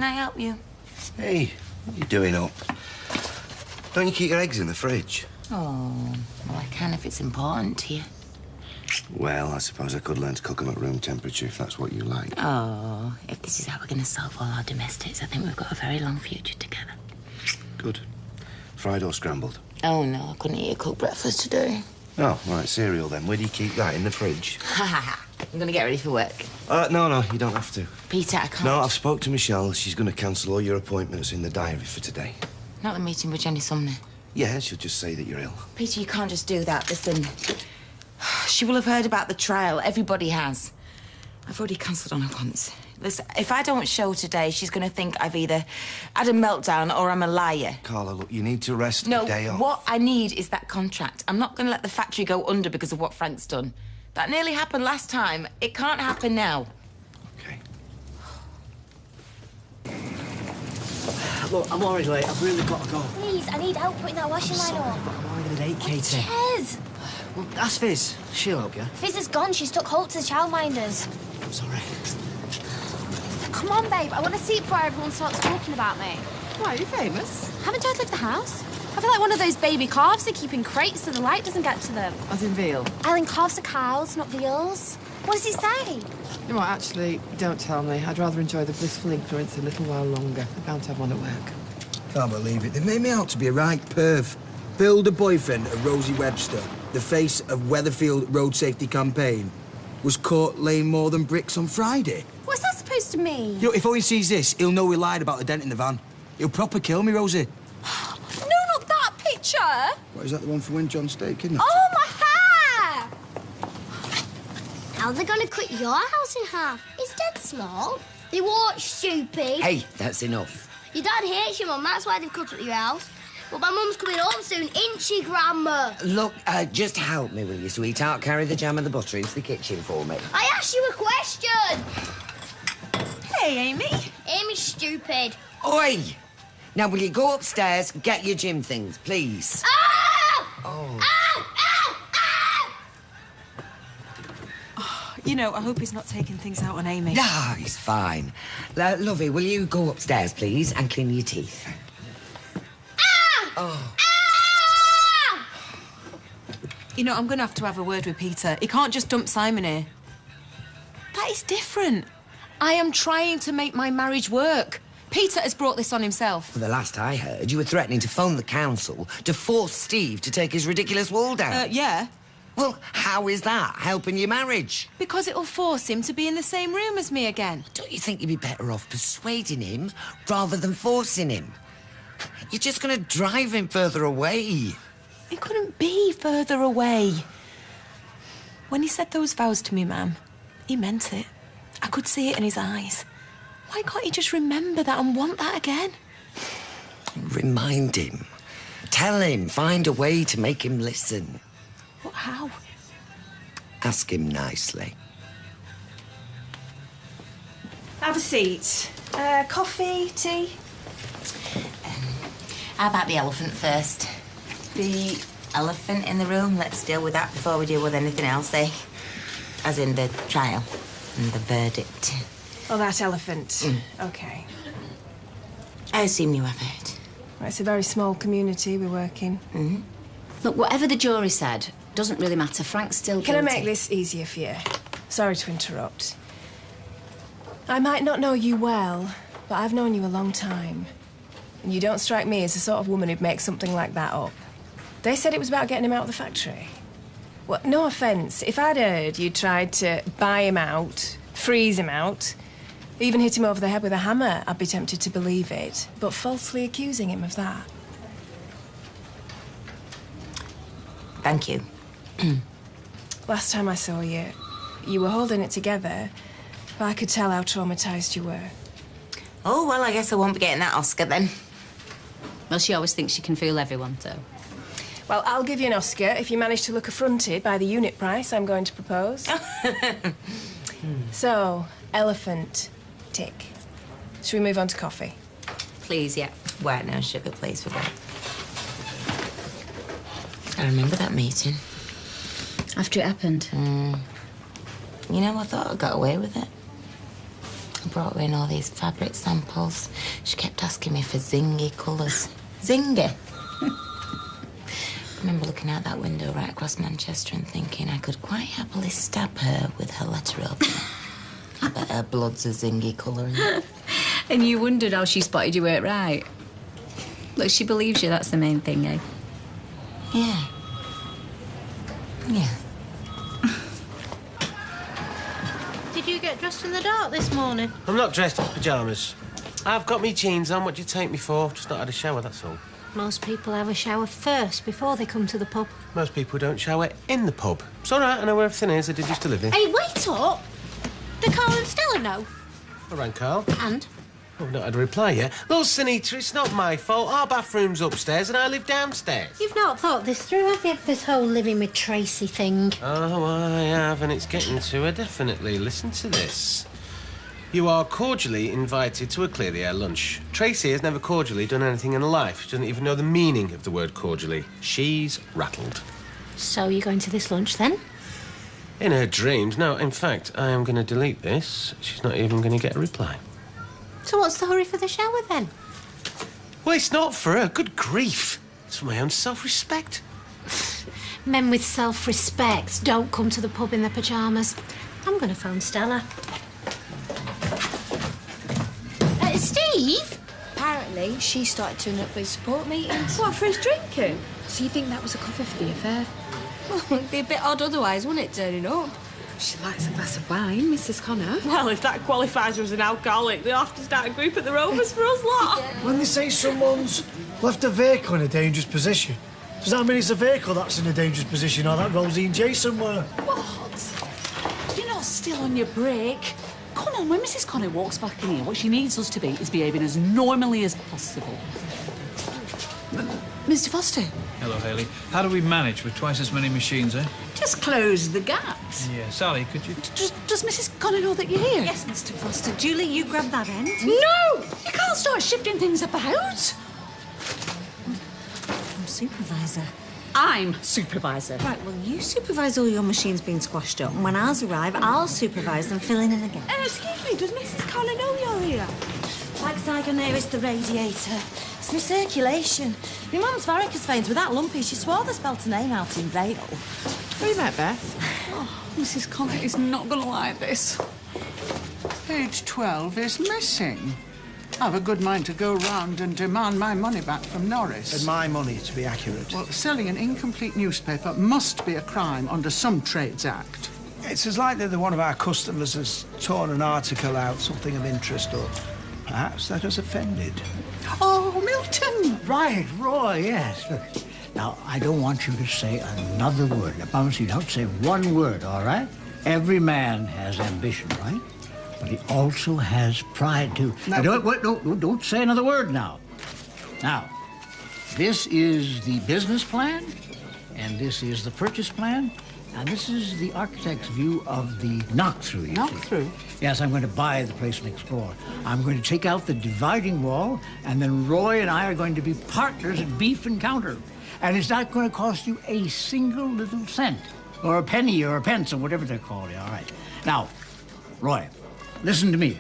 I help you? Hey, what are you doing up? Don't you keep your eggs in the fridge? Oh, well, I can if it's important to you. Well, I suppose I could learn to cook them at room temperature if that's what you like. Oh, if this is how we're going to solve all our domestics, I think we've got a very long future together. Good. Fried or scrambled? Oh, no, I couldn't eat a cooked breakfast today. Oh, right, cereal then. Where do you keep that? In the fridge? Ha ha ha. I'm going to get ready for work. No, you don't have to. Peter, I can't... No, I've spoke to Michelle. She's going to cancel all your appointments in the diary for today. Not the meeting with Jenny Sumner. Yeah, she'll just say that you're ill. Peter, you can't just do that. Listen, she will have heard about the trial. Everybody has. I've already cancelled on her once. Listen, if I don't show today, she's going to think I've either had a meltdown or I'm a liar. Carla, look, you need to rest No, a day off. what I need is that contract. I'm not going to let the factory go under because of what Frank's done. That nearly happened last time. It can't happen now. Okay. Look, I'm already late. I've really got to go. Please, I need help putting that washing line on. I'm already late, Katie. Yes. Well, ask Fizz. She'll help you. Fizz is gone. She's took Holt to the childminders. I'm sorry. Come on, babe. I want to see it before everyone starts talking about me. Why, are you famous? Haven't I left the house? I feel like one of those baby calves they keep in crates so the light doesn't get to them. As in veal? Eileen, calves are cows, not veals. What does it say? No, actually, don't tell me. I'd rather enjoy the blissful ignorance a little while longer. I'm bound to have one at work. Can't believe it. They've made me out to be a right perv. Bill, the boyfriend of Rosie Webster, the face of Weatherfield Road Safety Campaign, was caught laying more than bricks on Friday. What's that supposed to mean? You know, if only he sees this, he'll know we lied about the dent in the van. He'll proper kill me, Rosie. No, not that picture! What, is that the one from when John State kidnapped? Oh, my hair! How are they going to cut your house in half? It's dead small. They won't, stupid. Hey, that's enough. Your dad hates your mum, that's why they've cut up your house. But my mum's coming home soon, ain't she, Grandma? Look, just help me, will you, sweetheart? Carry the jam and the butter into the kitchen for me. I asked you a question. Hey, Amy. Amy's stupid. Oi! Now, will you go upstairs and get your gym things, please? Ah! Oh. Ah! Ah! Ah! You know, I hope he's not taking things out on Amy. Ah, he's fine. Lovey, will you go upstairs, please, and clean your teeth? Oh. Ah! You know, I'm going to have a word with Peter. He can't just dump Simon here. That is different. I am trying to make my marriage work. Peter has brought this on himself. The last I heard, you were threatening to phone the council to force Steve to take his ridiculous wall down. Yeah. Well, how is that helping your marriage? Because it'll force him to be in the same room as me again. Don't you think you'd be better off persuading him rather than forcing him? You're just going to drive him further away. He couldn't be further away. When he said those vows to me, Ma'am, he meant it. I could see it in his eyes. Why can't he just remember that and want that again? Remind him. Tell him. Find a way to make him listen. What, how? Ask him nicely. Have a seat. Coffee, tea? How about the elephant first? The elephant in the room? Let's deal with that before we deal with anything else, eh? As in the trial and the verdict. Oh, that elephant. OK. I assume you have heard. Well, it's a very small community we work in. Look, whatever the jury said, doesn't really matter. Frank's still guilty. Can I make this easier for you? Sorry to interrupt. I might not know you well, but I've known you a long time. And you don't strike me as the sort of woman who'd make something like that up. They said it was about getting him out of the factory. Well, no offence, if I'd heard you tried to buy him out, freeze him out, even hit him over the head with a hammer, I'd be tempted to believe it. But falsely accusing him of that... Thank you. Last time I saw you, you were holding it together, but I could tell how traumatised you were. Oh, well, I guess I won't be getting that Oscar then. Well, she always thinks she can fool everyone, so... Well, I'll give you an Oscar if you manage to look affronted by the unit price I'm going to propose. So, elephant, tick. Should we move on to coffee? Please, yeah. White, no sugar, please, for both. I remember that meeting. After it happened? You know, I thought I got away with it. brought her in all these fabric samples. She kept asking me for zingy colours. Zingy? I remember looking out that window right across Manchester and thinking I could quite happily stab her with her letter opener. I bet her blood's a zingy colour, isn't it? And you wondered how she spotted you weren't right. Look, she believes you, that's the main thing, eh? Yeah. Yeah. Did you get dressed in the dark this morning? I'm not dressed in pyjamas. I've got me jeans on. What do you take me for? Just not had a shower, that's all. Most people have a shower first before they come to the pub. Most people don't shower in the pub. It's all right, I know where everything is. I did used to live here. Hey, wait up! Do Carl and Stella know? I rang Carl. And? I've not had a reply yet. Look, Sunita, it's not my fault. Our bathroom's upstairs and I live downstairs. You've not thought this through, have you? This whole living with Tracy thing. Oh, I have, and it's getting to her, definitely. Listen to this. You are cordially invited to a Clear the Air lunch. Tracy has never cordially done anything in her life. She doesn't even know the meaning of the word cordially. She's rattled. So you're going to this lunch, then? In her dreams. No, in fact, I am going to delete this. She's not even going to get a reply. So what's the hurry for the shower, then? Well, it's not for her. Good grief. It's for my own self-respect. Men with self-respect don't come to the pub in their pyjamas. I'm going to phone Stella. Steve? Apparently, she started turning up at support meetings. What, for his drinking? So you think that was a cover for the affair? Well, it'd be a bit odd otherwise, wouldn't it, turning up? She likes a glass of wine, Mrs. Connor. Well, if that qualifies her as an alcoholic, they'll have to start a group at the Rovers for us lot. When they say someone's left a vehicle in a dangerous position, does that mean it's a vehicle that's in a dangerous position or that Rosie and Jay somewhere? What? You're not still on your break. Come on, when Mrs. Connor walks back in here, what she needs us to be is behaving as normally as possible. Mr. Foster? Hello, Hayley. How do we manage with twice as many machines, eh? Just close the gaps. Yeah, Sally, could you... Does Mrs. Connor know that you're here? Yes, Mr. Foster. Julie, you grab that end. No! You can't start shifting things about. I'm supervisor. I'm supervisor. Right, well, you supervise all your machines being squashed up, and when ours arrive, I'll supervise them filling in again. Excuse me, does Mrs. Connor know you're here? Like I go nearest the radiator. It's my circulation. My mum's varicose veins were that lumpy, she swore they spelt her name out in Vale. Where you met, Beth? Oh, Mrs. Connor is not going to like this. Page 12 is missing. I've a good mind to go round and demand my money back from Norris. And my money, to be accurate. Well, selling an incomplete newspaper must be a crime under some Trades Act. It's as likely that one of our customers has torn an article out, something of interest, or perhaps that has offended. Oh, Milton! Right, Roy, yes. Look, now, I don't want you to say another word. I promise you don't say one word, all right? Every man has ambition, right? But he also has pride, too. Now, don't say another word now. Now, this is the business plan, and this is the purchase plan, and this is the architect's view of the knock-through. Knock-through? Yes, I'm going to buy the place next door. I'm going to take out the dividing wall, and then Roy and I are going to be partners at Beef and Counter. And it's not going to cost you a single little cent, or a penny, or a pence, or whatever they're called, all right? Now, Roy, listen to me.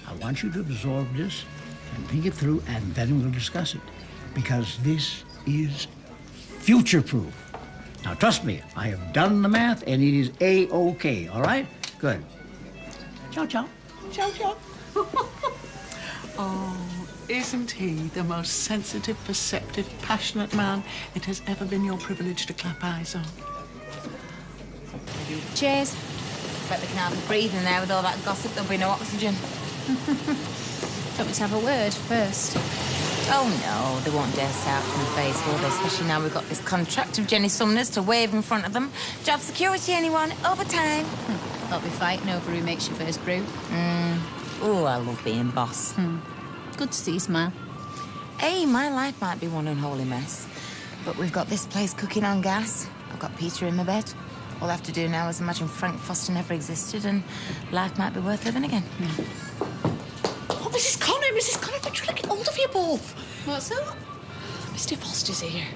I want you to absorb this and think it through, and then we'll discuss it. Because this is future-proof. Now, trust me, I have done the math, and it is A-OK, all right? Good. Ciao, ciao. Ciao, ciao. Oh, isn't he the most sensitive, perceptive, passionate man it has ever been your privilege to clap eyes on? Cheers. Bet they can hardly breathe in there with all that gossip. There'll be no oxygen. Don't we have a word first? Oh, no, they won't dare say out to my face, will they? Especially now we've got this contract of Jenny Sumner's to wave in front of them. Job security, anyone? Overtime. They'll be fighting over who makes your first brew. Oh, I love being boss. Good to see you smile. Hey, my life might be one unholy mess, but we've got this place cooking on gas. I've got Peter in my bed. All I have to do now is imagine Frank Foster never existed and life might be worth living again. Oh, Mrs. Connor, they're trying to get hold of you both. What's up? Mr. Foster's here.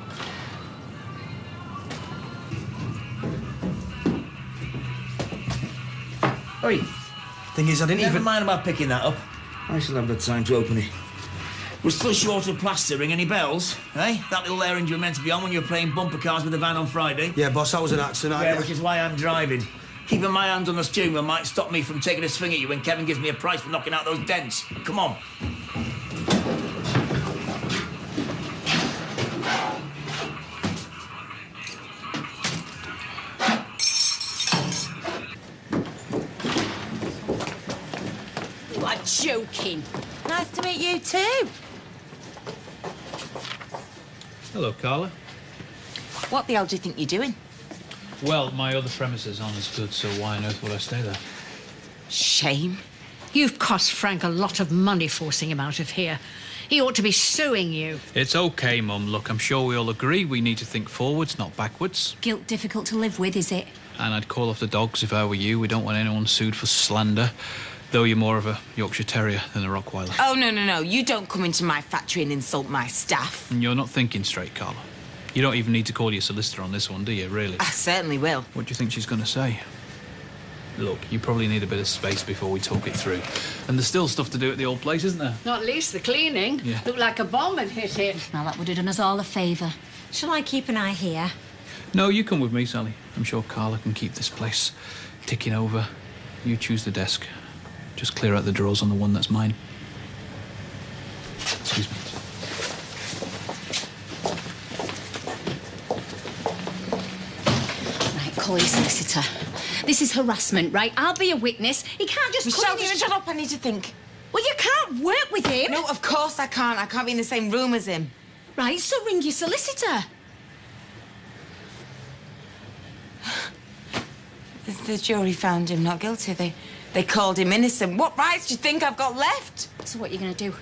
Oi, Thing is, I didn't Never even... mind about picking that up. I shall have the time to open it. Was flush water plaster ring any bells? Eh? That little errand you were meant to be on when you were playing bumper cars with the van on Friday? Yeah, boss, that was an accident. Yeah, which is why I'm driving. Keeping my hands on the steering wheel might stop me from taking a swing at you when Kevin gives me a prize for knocking out those dents. Come on. You are joking. Nice to meet you too. Hello, Carla. What the hell do you think you're doing? Well, my other premises aren't as good, so why on earth would I stay there? Shame. You've cost Frank a lot of money forcing him out of here. He ought to be suing you. It's okay, Mum. Look, I'm sure we all agree we need to think forwards, not backwards. Guilt difficult to live with, is it? And I'd call off the dogs if I were you. We don't want anyone sued for slander. Though you're more of a Yorkshire Terrier than a Rottweiler. Oh, no. You don't come into my factory and insult my staff. And you're not thinking straight, Carla. You don't even need to call your solicitor on this one, do you, really? I certainly will. What do you think she's going to say? Look, you probably need a bit of space before we talk it through. And there's still stuff to do at the old place, isn't there? Not least the cleaning. Yeah. Looked like a bomb had hit it. Now, that would have done us all a favour. Shall I keep an eye here? No, you come with me, Sally. I'm sure Carla can keep this place ticking over. You choose the desk. Just clear out the drawers on the one that's mine. Excuse me. Right, call your solicitor. This is harassment, right? I'll be a witness. He can't just Michelle, come in and... shut up. I need to think. Well, you can't work with him. No, of course I can't. I can't be in the same room as him. Right, so ring your solicitor. The jury found him not guilty. They called him innocent. What rights do you think I've got left? So what are you going to do?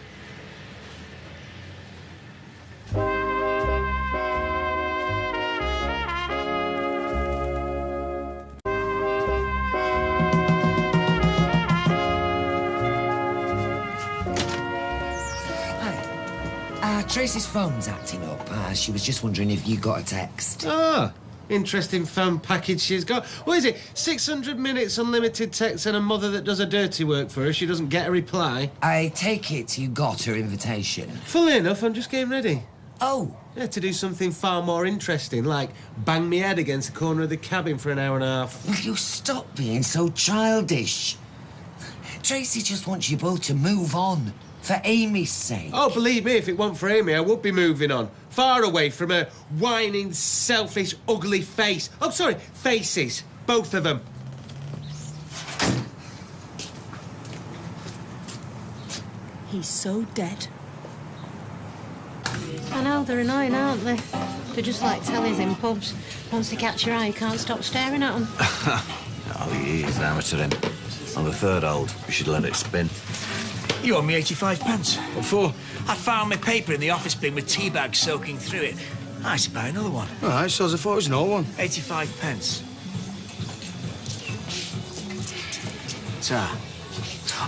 Tracy's phone's acting up. She was just wondering if you got a text. Ah, interesting phone package she's got. What is it? 600 minutes unlimited text and a mother that does her dirty work for her. She doesn't get a reply. I take it you got her invitation. Funnily enough, I'm just getting ready. Oh. Yeah, to do something far more interesting, like bang me head against the corner of the cabin for an hour and a half. Will you stop being so childish? Tracy just wants you both to move on. For Amy's sake. Oh, believe me, if it weren't for Amy, I would be moving on. Far away from her whining, selfish, ugly face. Oh, sorry, faces. Both of them. He's so dead. I know, they're annoying, aren't they? They're just like tellies in pubs. Once they catch your eye, you can't stop staring at them. Oh, he is amateur him. I'm a third old. You should let it spin. You owe me 85 pence. What for? I found my paper in the office bin with tea bags soaking through it. I should buy another one. All right, so I thought it was an old one. 85 pence. Ta.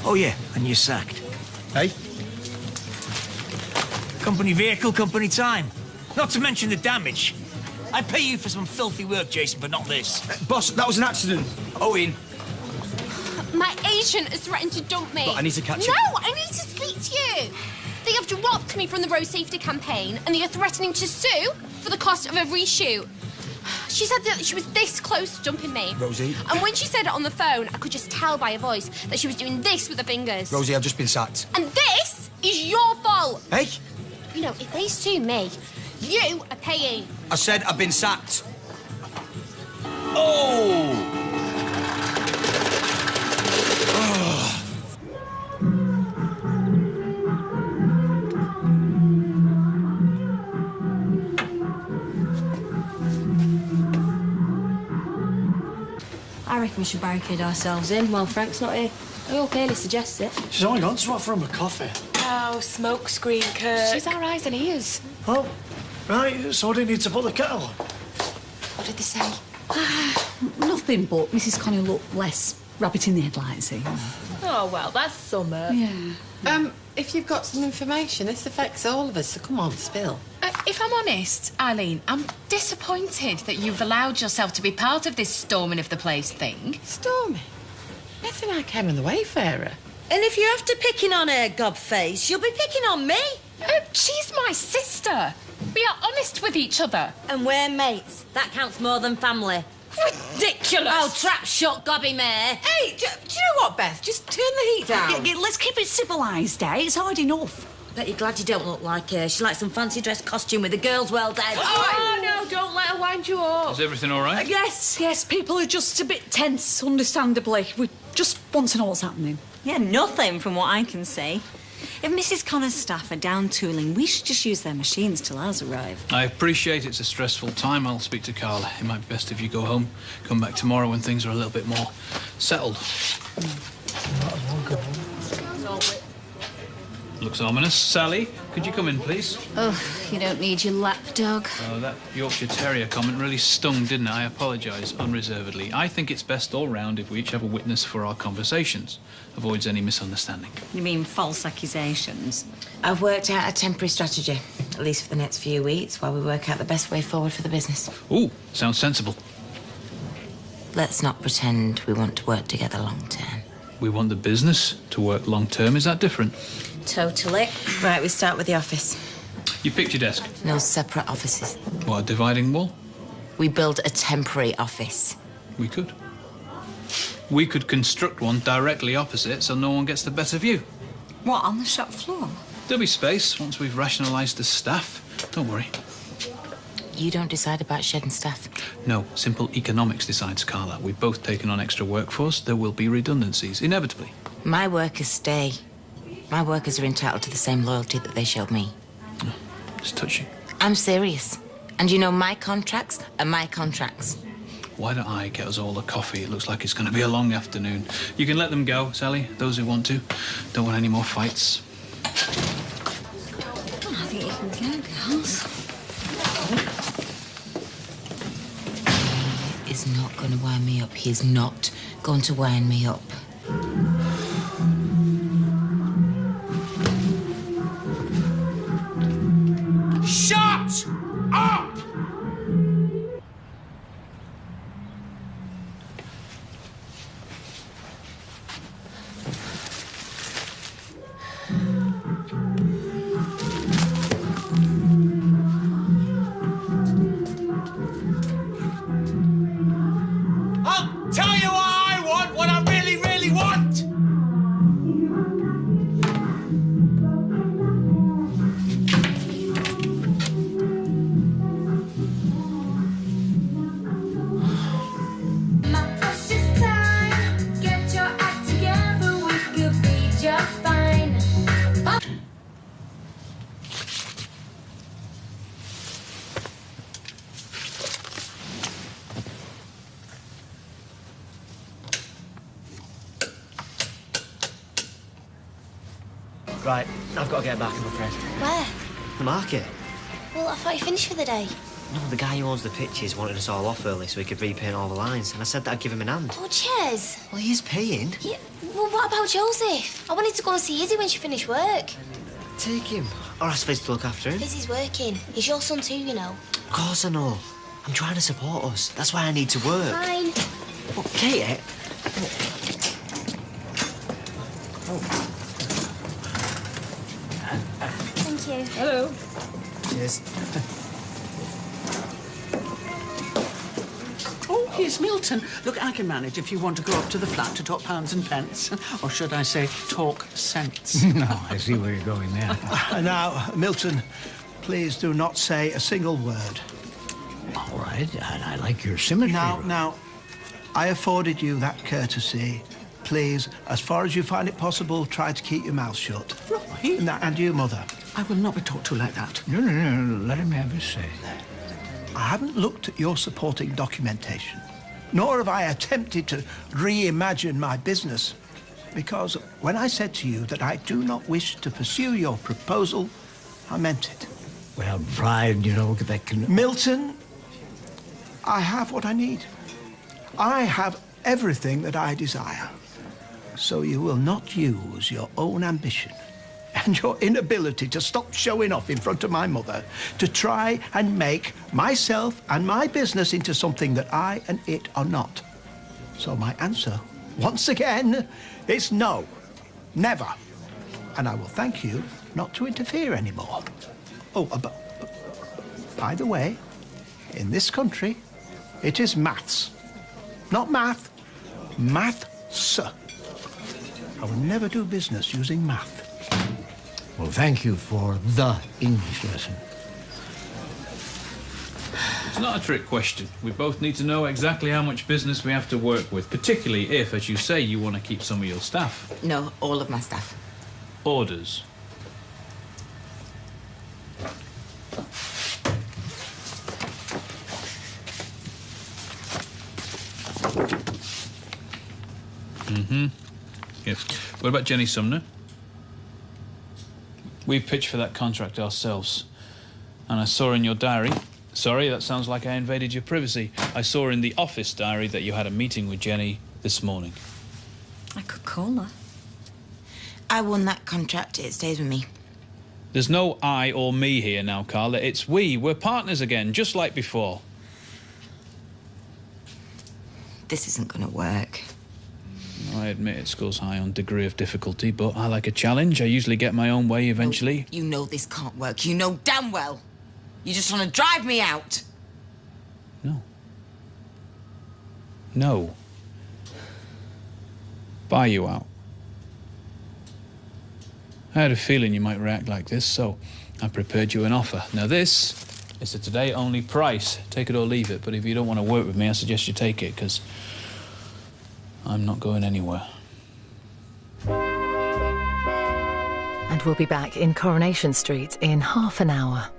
Oh, yeah, and you're sacked. Hey? Company vehicle, company time. Not to mention the damage. I pay you for some filthy work, Jason, but not this. Boss, that was an accident. Owen. My agent has threatened to dump me. Look, I need to catch you. No, I need to speak to you. They have dropped me from the road safety campaign and they are threatening to sue for the cost of a reshoot. She said that she was this close to dumping me. Rosie. And when she said it on the phone, I could just tell by her voice that she was doing this with her fingers. Rosie, I've just been sacked. And this is your fault. Hey? You know, if they sue me, you are paying. I said I've been sacked. Oh! I reckon we should barricade ourselves in while Frank's not here. He clearly suggests it. She's only gone to offer him a coffee. Oh, smoke screen, Kurt. She's our eyes and ears. Oh, right, so I didn't need to put the kettle on. What did they say? Nothing, but Mrs. Connie looked less rabbit in the headlights. Oh, well, that's summer. Yeah. If you've got some information, this affects all of us, so come on, spill. If I'm honest, Eileen, I'm disappointed that you've allowed yourself to be part of this storming of the place thing. Storming? Yeah, Beth and I came on the Wayfarer. And if you're after picking on her, gobface, you'll be picking on me. She's my sister. We are honest with each other. And we're mates. That counts more than family. Ridiculous. Oh, trap shut, gobby mare. Hey, do you know what, Beth? Just turn the heat down. Let's keep it civilised, eh? It's hard enough. Bet you're glad you don't look like her. She likes some fancy dress costume with the girls well dead. Oh, no, don't let her wind you up. Is everything all right? Yes, people are just a bit tense, understandably. We just want to know what's happening. Yeah, nothing from what I can see. If Mrs. Connor's staff are down tooling, we should just use their machines till ours arrive. I appreciate it's a stressful time. I'll speak to Carla. It might be best if you go home. Come back tomorrow when things are a little bit more settled. Looks ominous. Sally, could you come in, please? Oh, you don't need your lapdog. Oh, that Yorkshire Terrier comment really stung, didn't it? I apologise unreservedly. I think it's best all round if we each have a witness for our conversations. Avoids any misunderstanding. You mean false accusations? I've worked out a temporary strategy, at least for the next few weeks, while we work out the best way forward for the business. Ooh, sounds sensible. Let's not pretend we want to work together long term. We want the business to work long term. Is that different? Totally. Right, we start with the office. You picked your desk. No separate offices. What, a dividing wall? We build a temporary office. We could. We could construct one directly opposite so no one gets the better view. What, on the shop floor? There'll be space once we've rationalised the staff. Don't worry. You don't decide about shedding staff. No, simple economics decides, Carla. We've both taken on extra workforce. There will be redundancies, inevitably. My workers stay. My workers are entitled to the same loyalty that they showed me. Oh, it's touching. I'm serious. And you know, my contracts are my contracts. Why don't I get us all a coffee? It looks like it's going to be a long afternoon. You can let them go, Sally, those who want to. Don't want any more fights. Oh, I think you can go, girls. He's not going to wind me up. He is not going to wind me up. Shut up! I'll tell you what I want, what I really, really want! Right, I've got to get back, I'm afraid. Where? The market. Well, I thought you finished for the day. No, the guy who owns the pictures wanted us all off early so he could repaint all the lines, and I said that I'd give him an hand. Oh, cheers. Well, he is paying. Yeah, well, what about Joseph? I wanted to go and see Izzy when she finished work. Take him. Or ask Fizz to look after him. Izzy's working. He's your son too, you know. Of course I know. I'm trying to support us. That's why I need to work. Fine. Well, Katie... Thank you. Hello. Cheers. Oh, here's Milton. Look, I can manage if you want to go up to the flat to talk pounds and pence. Or should I say, talk cents? No, I see where you're going there. Now, Milton, please do not say a single word. All right, I like your symmetry. Now, I afforded you that courtesy. Please, as far as you find it possible, try to keep your mouth shut. Right. And you, Mother. I will not be talked to like that. No, let him have his say. I haven't looked at your supporting documentation, nor have I attempted to reimagine my business, because when I said to you that I do not wish to pursue your proposal, I meant it. Well, Bride, you know, that can... Milton, I have what I need. I have everything that I desire. So you will not use your own ambition and your inability to stop showing off in front of my mother to try and make myself and my business into something that I and it are not. So my answer Once again, it's no. Never. And I will thank you not to interfere anymore. Oh, but by the way, in this country, it is maths. Not math. Maths. I will never do business using math. Well, thank you for the English lesson. It's not a trick question. We both need to know exactly how much business we have to work with, particularly if, as you say, you want to keep some of your staff. No, all of my staff. Orders. Yes. What about Jenny Sumner? We pitched for that contract ourselves. And I saw in your diary... Sorry, that sounds like I invaded your privacy. I saw in the office diary that you had a meeting with Jenny this morning. I could call her. I won that contract. It stays with me. There's no I or me here now, Carla. It's we. We're partners again, just like before. This isn't going to work. I admit it scores high on degree of difficulty, but I like a challenge. I usually get my own way eventually. You know this can't work. You know damn well. You just want to drive me out. No. Buy you out. I had a feeling you might react like this, so I prepared you an offer. Now this is a today-only price. Take it or leave it, but if you don't want to work with me, I suggest you take it, because I'm not going anywhere. And we'll be back in Coronation Street in half an hour.